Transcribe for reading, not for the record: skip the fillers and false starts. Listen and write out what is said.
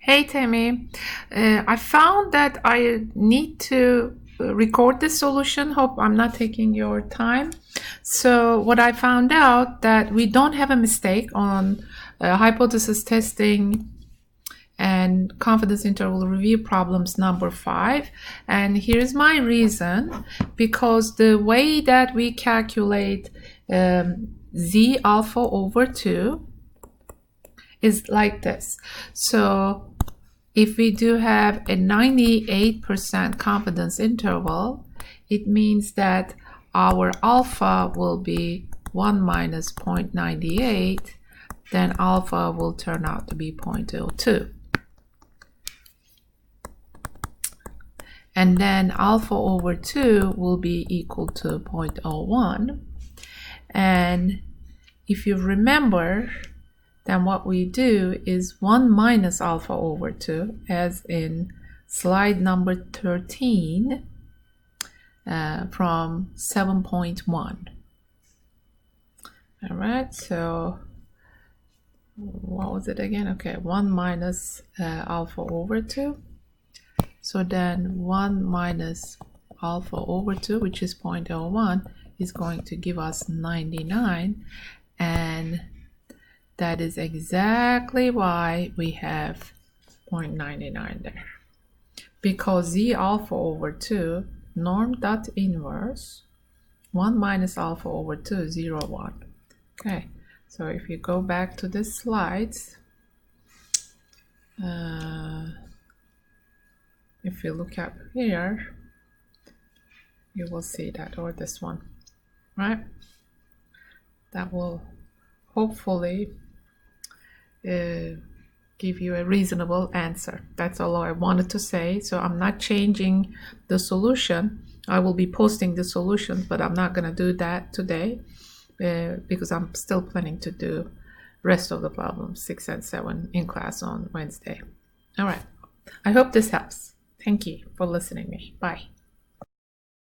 Hey Tammy, I found that I need to record the solution. Hope I'm not taking your time. So what I found out that we don't have a mistake on hypothesis testing and confidence interval review problems number 5. And here's my reason, because the way that we calculate z alpha over 2 is like this. So if we do have a 98% confidence interval, it means that our alpha will be 1 minus 0.98, then alpha will turn out to be 0.02. And then alpha over 2 will be equal to 0.01. And if you remember, then what we do is 1 minus alpha over 2, as in slide number 13 from 7.1. All right, so what was it again? Okay, 1 minus alpha over 2. So then 1 minus alpha over 2, which is 0.01, is going to give us 99. And that is exactly why we have 0.99 there. Because z alpha over 2, norm dot inverse, 1 minus alpha over 2, 0, 1. Okay, so if you go back to the slides, if you look up here, you will see that, or this one, right? That will hopefully give you a reasonable answer. That's all I wanted to say. So I'm not changing the solution. I will be posting the solutions, but I'm not going to do that today because I'm still planning to do rest of the problems 6 and 7 in class on Wednesday. All right. I hope this helps. Thank you for listening to me. Bye.